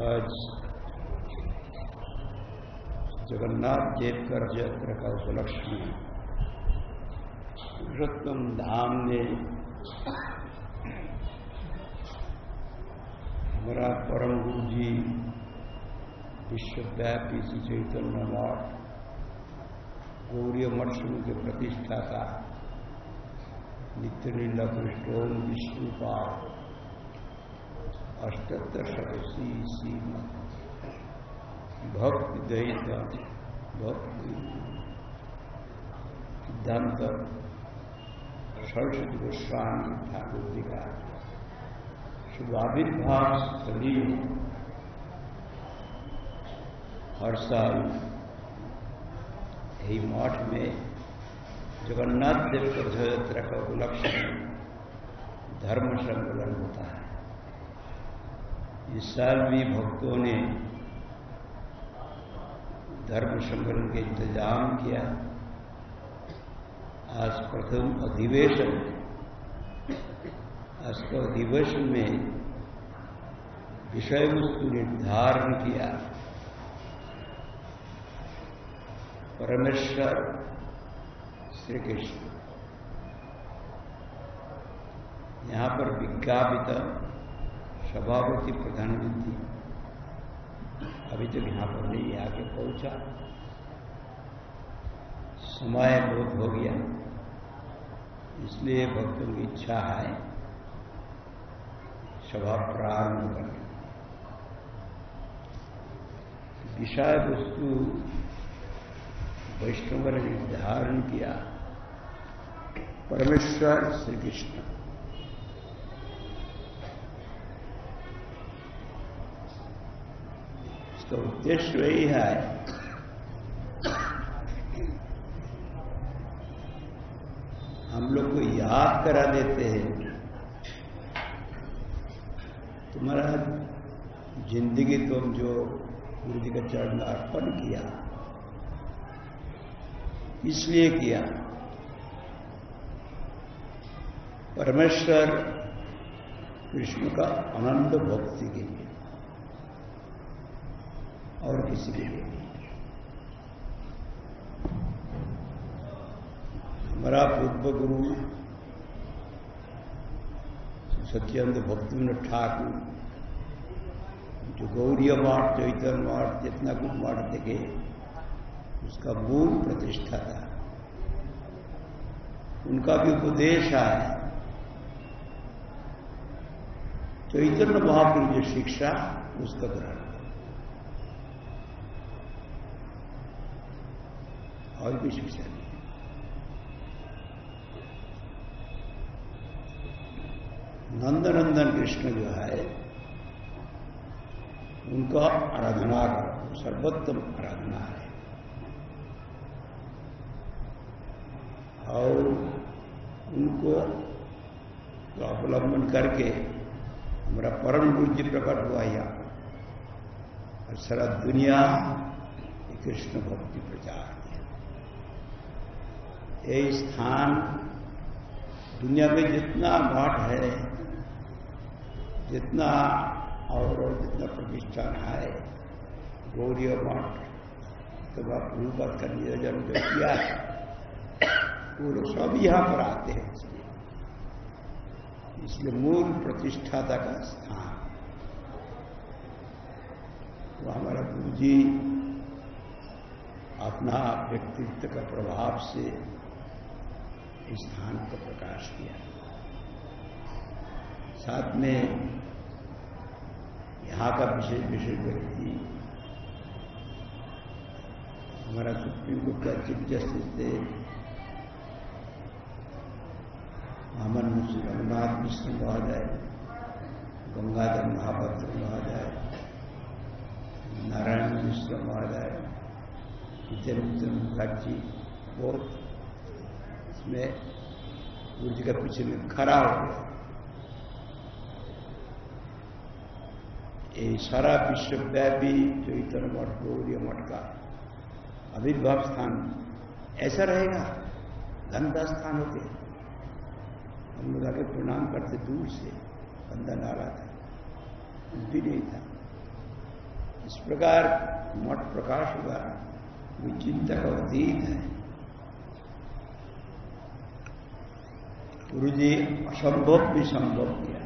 आज जगन्नाथ देव का रथ यात्रा का उपलक्ष्य में पुरुषोत्तम धाम ने हमारा परम गुरु जी विश्वव्यापी श्री चैतन्य मठ गौड़ीय मठ समूह के प्रतिष्ठाता नित्य लीला कृष्ण विष्णुपाद अष्टोत्तर शतसी श्रीमद् भक्ति दयिता भक्ति सिद्धांत सरस्वती गोस्वामी ठाकुर जी का शुभाविर्भाव स्थली हर साल यही मठ में जगन्नाथ देव का रथ यात्रा का उपलक्ष्य में धर्म सम्मेलन होता है। इस साल भी भक्तों ने धर्म सम्मेलन के इंतजाम किया। आज प्रथम अधिवेशन, आज के अधिवेशन में विषय वस्तु निर्धारण किया। परमेश्वर श्री कृष्ण यहाँ पर विज्ञापित सभापति प्रधानमंत्री अभी तक यहाँ पर नहीं आके पहुंचा। समय बहुत हो गया, इसलिए भक्तों की इच्छा है सभा प्रारंभ करने। विषय वस्तु वैष्णव ने निर्धारण किया। परमेश्वर श्री कृष्ण तो उद्देश्य वही है हम लोग को याद करा देते हैं तुम्हारा जिंदगी तुम जो गुरु जी का चरण में अर्पण किया, इसलिए किया परमेश्वर कृष्ण का अनंत भक्ति के लिए और किसी के लिए नहीं। हमारा पूर्व गुरु सत्यानंद भक्तिविनोद ठाकुर जो गौड़ीय मठ चैतन्य मठ जितना कुछ मठ देखे उसका मूल प्रतिष्ठा था। उनका भी उपदेश है चैतन्य महाप्रभु जो शिक्षा उसका ग्रहण और भी शिक्षा नहीं। नंदनंदन कृष्ण जो है उनका आराधना सर्वोत्तम आराधना है और उनको तो अवलंबन करके हमारा परम गुरु जी प्रकट हुआ यहाँ और सारा दुनिया कृष्ण भक्ति प्रचार। ये स्थान दुनिया में जितना मठ है, जितना और जितना प्रतिष्ठान है, गौड़ीय मठ तो आप रूपत का नियोजन जो किया है वो लोग सब यहाँ पर आते हैं। इसलिए मूल प्रतिष्ठाता का स्थान वो हमारा गुरु जी अपना व्यक्तित्व का प्रभाव से स्थान को प्रकाश किया। साथ में यहाँ का विशेष व्यक्ति हमारा सुप्रीम कोर्ट का चीफ जस्टिस थे मोहम्मद श्री रघुनाथ मिश्र महोदय, गंगाधर महापात्र महोदय, नारायण मिश्र महोदय, विद्यामित्र मुखर्जी बहुत इसमें गुरु जी का पीछे में खड़ा हो गया। ये सारा विश्वव्यापी चैतन्य मठ गौड़ीय मठ का आविर्भाव स्थान ऐसा रहेगा। गंदा स्थान होते हम लोग आके प्रणाम करते दूर से, गंदा नाला था, कुछ भी नहीं था। इस प्रकार मठ प्रकाश हुआ, विचिंतक अतीत है। गुरु जी असंभव भी संभव किया।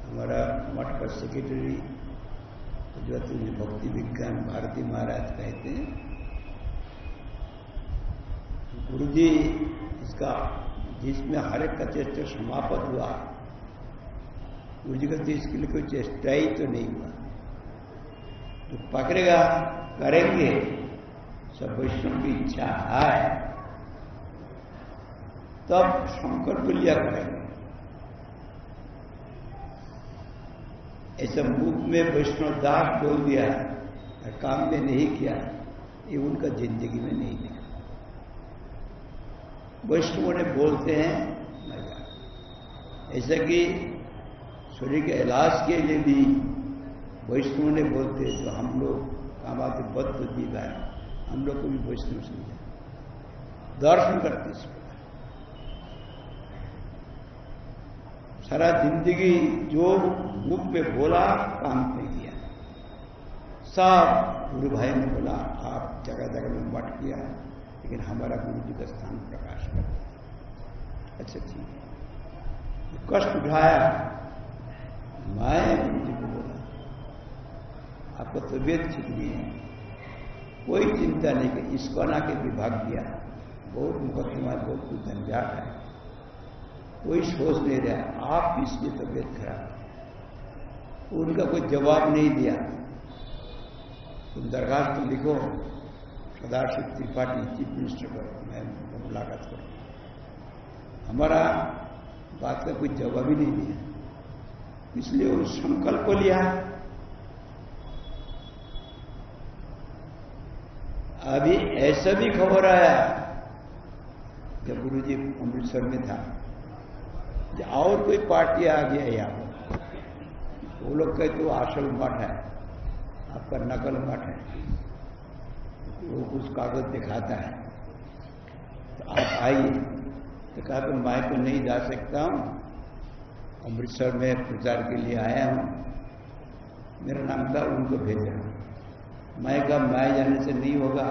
हमारा मठ का सेक्रेटरी जो भक्ति विज्ञान भारती महाराज कहते हैं, गुरु जी इसका जिसमें हर एक का चेष्टा समाप्त हुआ, गुरु जी कहते इसके लिए कोई चेष्टा ही तो नहीं हुआ। तो पकड़ेगा करेंगे, सब वैष्णव की इच्छा है तब संकल्प लिया करेंगे। ऐसा मुख में वैष्णव दास बोल दिया और काम में नहीं किया, ये उनका जिंदगी में नहीं देखा। वैष्णवों ने बोलते हैं मजा, ऐसा कि शरीर के इलाज के लिए भी वैष्णव ने बोलते, तो हम लोग काम आते बद्ध जीव है, हम लोग को भी वैष्णव समझा, दर्शन करते इस प्रकार। सारा जिंदगी जो मुख में बोला काम में किया। सब गुरु भाई ने बोला आप जगह जगह में मठ किया, लेकिन हमारा गुरु जी का स्थान प्रकाश कर दिया। अच्छा ठीक है, कष्ट उठाया, मैं गुरु जी को बोला आपको तबीयत ठीक नहीं है, कोई चिंता नहीं की, इसको ना के विभाग दिया, बहुत मुकदमा, बहुत कुछ झंझाट है, कोई सोच नहीं रहा, आप इसकी तबीयत खराब। उनका कोई जवाब नहीं दिया। तुम दरखास्त तो लिखो सदाशिव त्रिपाठी चीफ मिनिस्टर पर, मैं मुलाकात करूँ। हमारा बात का कोई जवाब ही नहीं दिया, इसलिए उस संकल्प को लिया। अभी ऐसा भी खबर आया जब गुरुजी अमृतसर में था, और कोई पार्टी आ गया यहाँ पर, वो लोग कहते तो असल मठ है, आपका नकल मठ है, वो कुछ कागज दिखाता है, तो आप आइए। तो कहा तो मैं तो नहीं जा सकता हूँ, अमृतसर में प्रचार के लिए आया हूँ, मेरा नाम था, उनको भेजा। मैं कहा मैं जाने से नहीं होगा,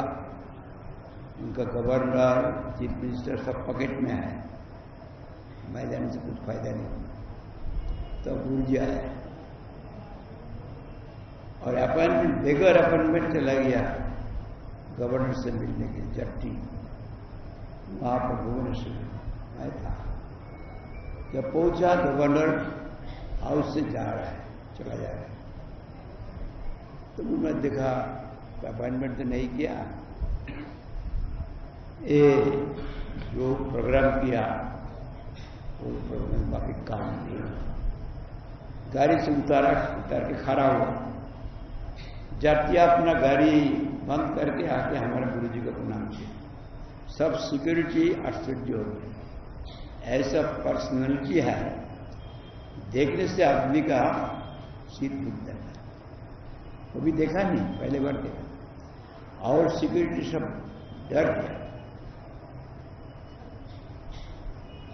उनका गवर्नर चीफ मिनिस्टर सब पॉकेट में है, मैं जाने से कुछ फायदा नहीं। तो गुरु जी आया और अपॉइंटमेंट बगैर अपॉइंटमेंट चला गया गवर्नर से मिलने के जट्टी, वहां पर भुवनेश्वर मैं था। जब पहुंचा गवर्नर हाउस से जा रहा है, चला जा रहा है, तो मैंने देखा अपॉइंटमेंट तो नहीं किया, ये जो प्रोग्राम किया वो प्रोग्राम बाकी काम नहीं। गाड़ी से उतार के खड़ा हुआ, जाती अपना गाड़ी बंद करके आके हमारे गुरु जी को प्रणाम किया। सब सिक्योरिटी आश्चर्य हो गए, ऐसा पर्सनैलिटी है, देखने से आदमी का शीत बुद्ध है, वो भी देखा नहीं, पहले बार देखा, और सिक्योरिटी सब डर गया।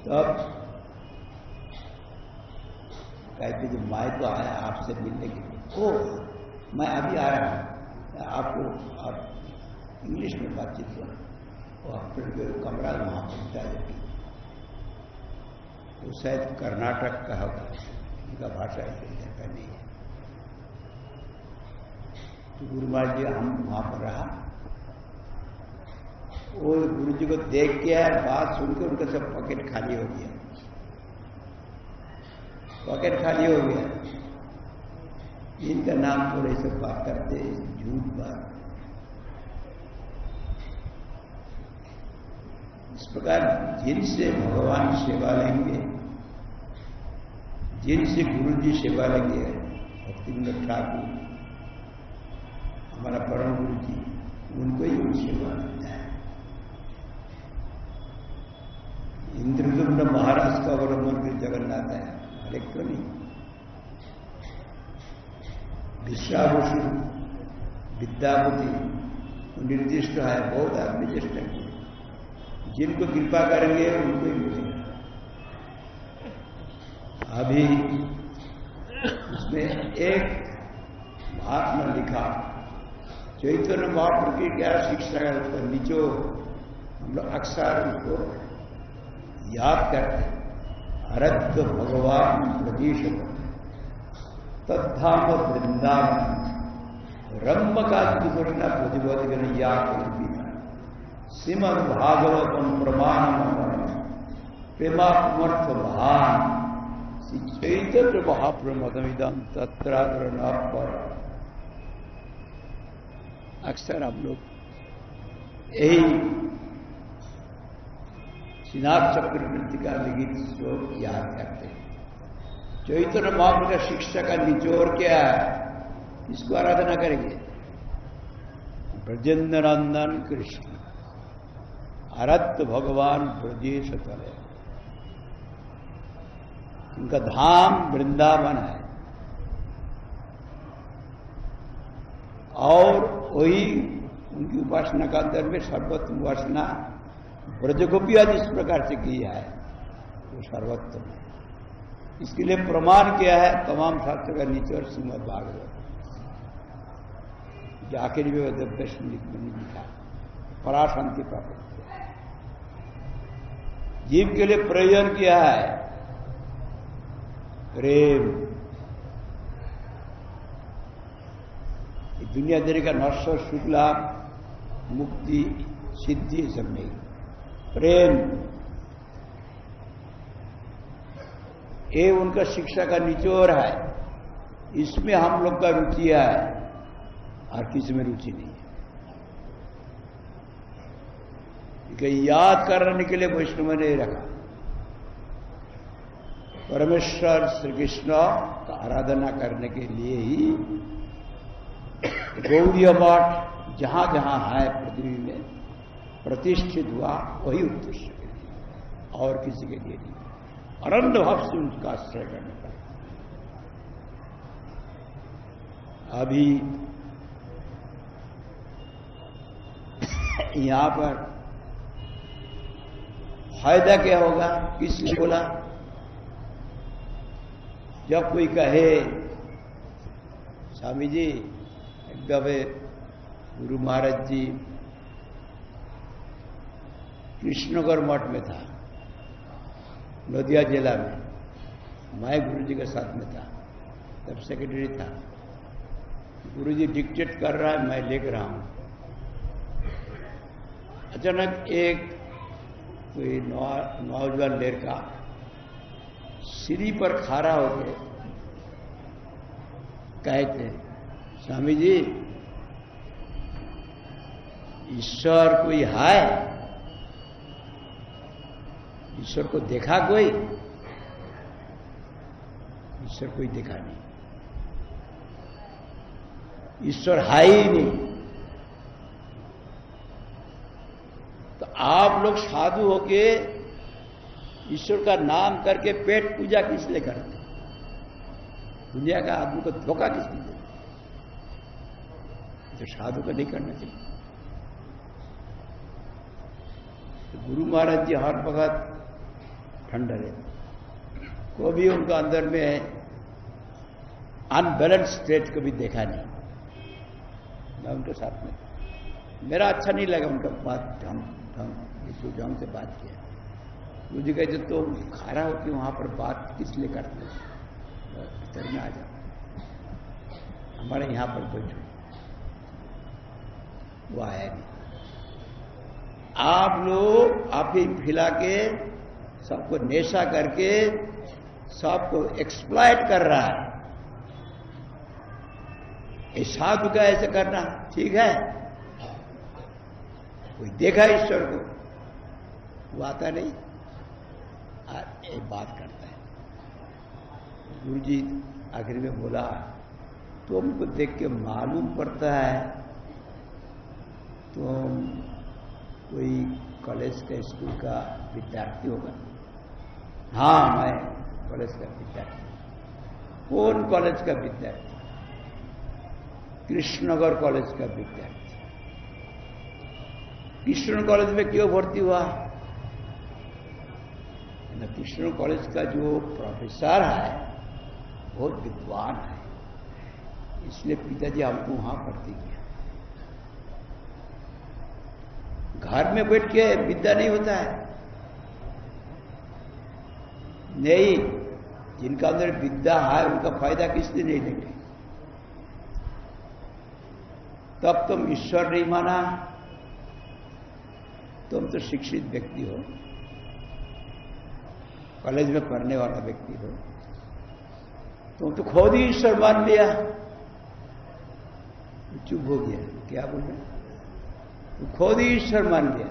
तब कहते जो मैं तो आया आपसे मिलने के लिए, ओ मैं अभी आ रहा हूँ, आपको आप इंग्लिश में बातचीत हुआ, और फिर कमरा वहाँ पहुँचा जाती, तो शायद कर्नाटक का होगा, उनका भाषा ऐसा नहीं है। तो गुरु महाराज जी हम वहाँ पर रहा, वो गुरु जी को देख के आया, बात सुनकर उनका सब पॉकेट खाली हो गया, पॉकेट खाली हो गया। इनका नाम थोड़े से बात करते, झूठ बात। इस प्रकार जिनसे भगवान सेवा लेंगे, जिनसे गुरु जी सेवा लेंगे, भक्तिविनोद ठाकुर हमारा परम गुरु जी, उनको ही वो सेवा मिलता है। इंद्रदुम्न महाराज का बड़ा मंदिर जगन्नाथ है, हरेक तो नहीं। विश्वावसु विद्यापति निर्दिष्ट है, बहुत आदमी चेष्टा की, जिनको कृपा करेंगे उनको ही मिलेगा। अभी उसमें एक हाथ में लिखा चैतन्य महाप्रभु की क्या शिक्षा है उसका निचोड़ हम लोग अक्सर उसको याद करते हैं। अरद्ध भगवान प्रदेश तद्धाम वृंदावन रम्भ का घोषणा प्रतिबोध करने याद श्रीमद भागवतम प्रमाण प्रेमात्मर्थ भान श्री चैतन्य महाप्रमदमिदम तत्राग्र न पर। अक्सर हम लोग यही श्रीनाथ चक्रवर्ती का लिखित श्लोक याद करते हैं। चैतन्य महाप्रभु का शिक्षा का निचोड़ क्या है, इसको आराधना करेंगे। ब्रजेंद्र नंदन कृष्ण अरत्त भगवान ब्रजेश तले, उनका धाम वृंदावन है और वही उनकी उपासना का अंदर में सर्वोत्तम उपासना ब्रजगोपिया जिस प्रकार से किया है वो सर्वोत्तम है। इसके लिए प्रमाण क्या है, तमाम शास्त्र का निचोड़ श्रीमद् भागवत जो आखिरी में दर्शन लिखा पराशांति प्राप्त जीव के लिए प्रयोजन क्या है, प्रेम। दुनियादारी का नश्वर सुख लाभ मुक्ति सिद्धि सब नहीं, प्रेम ये उनका शिक्षा का निचोड़ है। इसमें हम लोग का रुचि है और किसी में रुचि नहीं है। याद करने के लिए वैष्णव ने रखा। परमेश्वर श्री कृष्ण का आराधना करने के लिए ही गौड़ीय मठ जहां जहां है पृथ्वी में प्रतिष्ठित हुआ, वही उद्देश्य के लिए और किसी के लिए नहीं। अनंत भाव से उनका आश्रय करने का। अभी यहां पर फायदा क्या होगा, किसने बोला? जब कोई कहे स्वामी जी एक दफे गुरु महाराज जी कृष्णनगर मठ में था, नदिया जिला में, मैं गुरु जी के साथ में था, तब सेक्रेटरी था। गुरु जी डिक्टेट कर रहा है, मैं लिख रहा हूं। अचानक एक कोई नौजवान लड़का सीढ़ी पर खड़ा होकर कहते, स्वामी जी ईश्वर कोई है? ईश्वर को देखा कोई? ईश्वर कोई देखा नहीं, ईश्वर है ही नहीं। तो आप लोग साधु होके ईश्वर का नाम करके पेट पूजा किस लिए करते? दुनिया का आदमी को धोखा किस लिए देते? तो साधु को नहीं करना चाहिए। तो गुरु महाराज जी हर वक्त ठंडा रहते, को भी उनका अंदर में अनबैलेंस स्टेट को भी देखा नहीं। मैं उनके साथ में, मेरा अच्छा नहीं लगा उनका बात, ढंग से बात किया। मुझे कहते तो खड़ा होकर वहां पर बात किस लिए करते हो, भीतर में आ जाओ, हमारे यहां पर बैठो। वो आया नहीं। आप लोग अफीम खिला के सबको नेशा करके सबको एक्सप्लॉइट कर रहा है। ये साधु का ऐसे करना ठीक है? कोई देखा ईश्वर को? वो आता नहीं, एक बात करता है। गुरु जी आखिर में बोला, तुमको देख के मालूम पड़ता है तुम कोई कॉलेज का स्कूल का विद्यार्थी होगा। हाँ, मैं कॉलेज का विद्यार्थी। कौन कॉलेज का विद्यार्थी? कृष्णनगर कॉलेज का विद्यार्थी। कृष्ण कॉलेज में क्यों भर्ती हुआ? कृष्ण कॉलेज का जो प्रोफेसर है बहुत विद्वान है, इसलिए पिताजी हमको वहां भर्ती किया। घर में बैठ के विद्या नहीं होता है, नहीं। जिनका अंदर विद्या है उनका फायदा किसने नहीं लेंगे। तब तुम ईश्वर नहीं माना, तुम तो शिक्षित व्यक्ति हो, कॉलेज में पढ़ने वाला व्यक्ति हो, तुम तो खुद ही ईश्वर मान लिया। चुप हो गया, क्या बोल रहे? तो खुद ही ईश्वर मान लिया।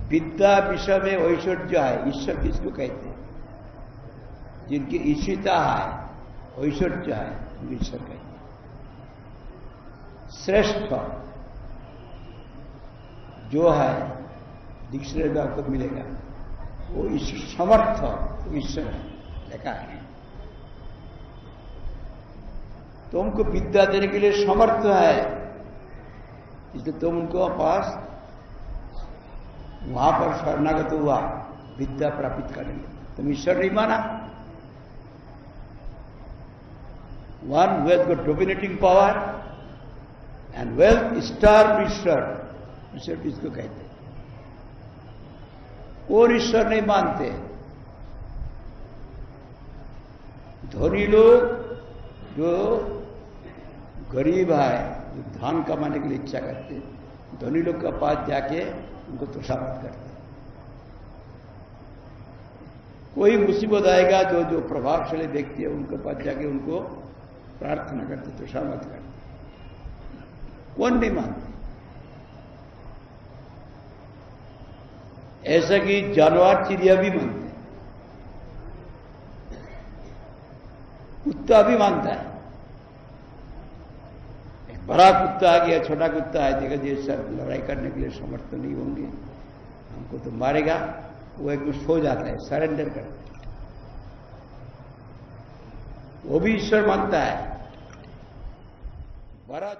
विद्या विषय में ऐश्वर्य है, ईश्वर किसको कहते हैं? जिनकी ईशिता है, ऐश्वर्य है, उनको ईश्वर कहते हैं। श्रेष्ठ जो है डिक्शनरी में आपको मिलेगा, वो ईश्वर समर्थ, वो ईश्वर है, लिखा है। तुमको विद्या देने के लिए समर्थ है, इसलिए तुम उनको पास वहां पर शरणागत हुआ विद्या प्राप्त करेंगे। तुम ईश्वर नहीं माना। One who has got dominating power and wealth starved ईश्वर, ईश्वर किसको कहते हैं? और ईश्वर नहीं मानते। धनी लोग जो गरीब है, जो धन कमाने के लिए इच्छा करते हैं, धनी लोग के पास जाके उनको तोषामत करते हैं। कोई मुसीबत आएगा, जो जो प्रभावशाली व्यक्ति है उनके पास जाके उनको प्रार्थना करते, तोषामत करते। कौन नहीं मानते? ऐसा कि जानवर चिड़िया भी मानते, कुत्ता भी मानता है। एक बड़ा कुत्ता आ गया, छोटा कुत्ता है, देखा ये सब लड़ाई करने के लिए समर्थ तो नहीं होंगे, हमको तो मारेगा, वो एक सो जाता है, सरेंडर करता है। वो भी ईश्वर मानता है। बड़ा